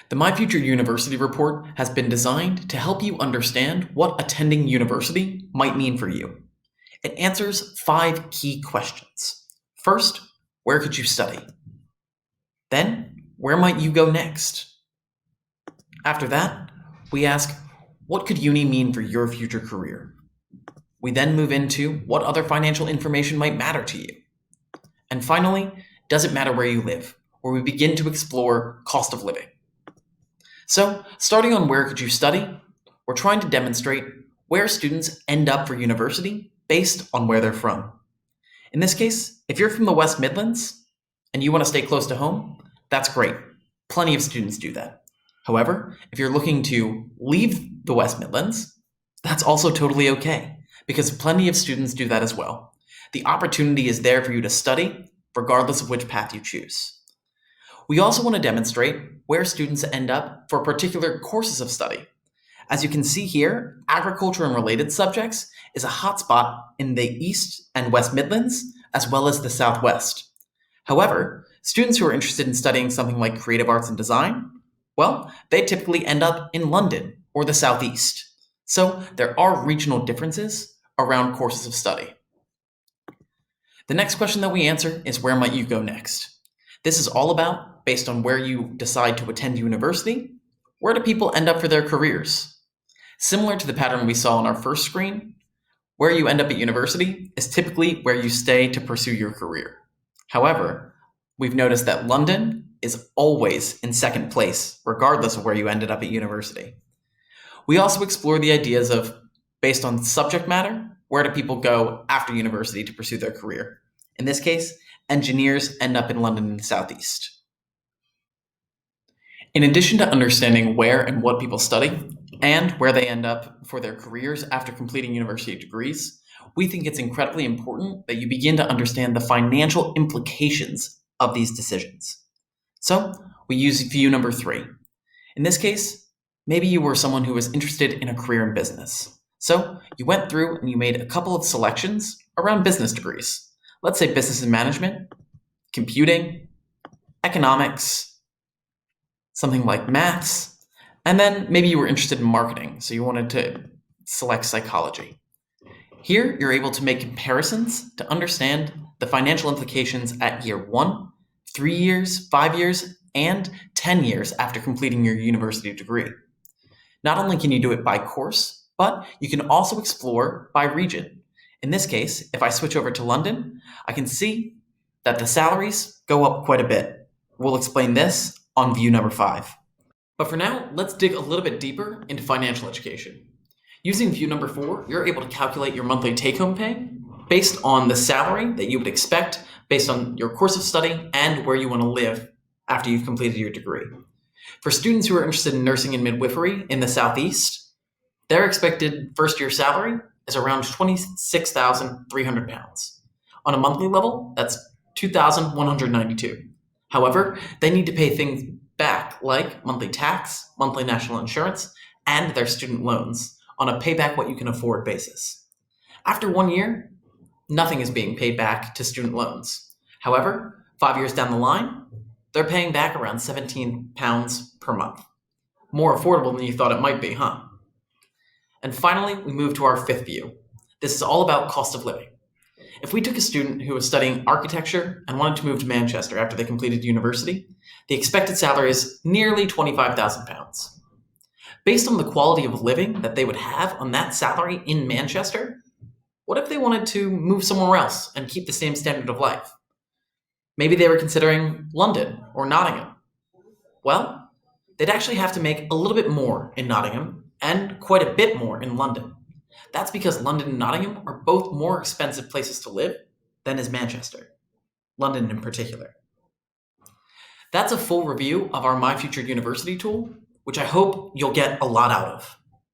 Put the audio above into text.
The My Future University report has been designed to help you understand what attending university might mean for you. It answers 5 key questions. First, where could you study? Then, where might you go next? After that, we ask, what could uni mean for your future career? We then move into what other financial information might matter to you. And finally, does it matter where you live? Where we begin to explore cost of living. So, starting on where could you study, we're trying to demonstrate where students end up for university based on where they're from. In this case, if you're from the West Midlands and you want to stay close to home, that's great. Plenty of students do that. However, if you're looking to leave the West Midlands, that's also totally okay, because plenty of students do that as well. The opportunity is there for you to study, regardless of which path you choose. We also want to demonstrate where students end up for particular courses of study. As you can see here, agriculture and related subjects is a hotspot in the East and West Midlands, as well as the Southwest. However, students who are interested in studying something like creative arts and design, well, they typically end up in London or the Southeast. So there are regional differences around courses of study. The next question that we answer is, where might you go next? This is all about, based on where you decide to attend university, where do people end up for their careers? Similar to the pattern we saw on our first screen, where you end up at university is typically where you stay to pursue your career. However, we've noticed that London is always in second place, regardless of where you ended up at university. We also explore the ideas of, based on subject matter, where do people go after university to pursue their career? In this case, engineers end up in London and the Southeast. In addition to understanding where and what people study, and where they end up for their careers after completing university degrees, we think it's incredibly important that you begin to understand the financial implications of these decisions. So, we use view number 3. In this case, maybe you were someone who was interested in a career in business. So, you went through and you made a couple of selections around business degrees. Let's say business and management, computing, economics, something like maths, and then maybe you were interested in marketing, so you wanted to select psychology. Here, you're able to make comparisons to understand the financial implications at year 1, 3 years, 5 years, and 10 years after completing your university degree. Not only can you do it by course, but you can also explore by region. In this case, if I switch over to London, I can see that the salaries go up quite a bit. We'll explain this on view number 5. But for now, let's dig a little bit deeper into financial education. Using view number 4, you're able to calculate your monthly take-home pay based on the salary that you would expect based on your course of study and where you want to live after you've completed your degree. For students who are interested in nursing and midwifery in the Southeast, their expected first-year salary is around £26,300. On a monthly level, that's $2,192. However, they need to pay things back like monthly tax, monthly national insurance, and their student loans on a payback what you can afford basis. After 1 year, nothing is being paid back to student loans. However, 5 years down the line, they're paying back around £17 per month. More affordable than you thought it might be, huh? And finally, we move to our 5th view. This is all about cost of living. If we took a student who was studying architecture and wanted to move to Manchester after they completed university, the expected salary is nearly £25,000. Based on the quality of living that they would have on that salary in Manchester, what if they wanted to move somewhere else and keep the same standard of life? Maybe they were considering London or Nottingham. Well, they'd actually have to make a little bit more in Nottingham and quite a bit more in London. That's because London and Nottingham are both more expensive places to live than is Manchester, London in particular. That's a full review of our My Future University tool, which I hope you'll get a lot out of.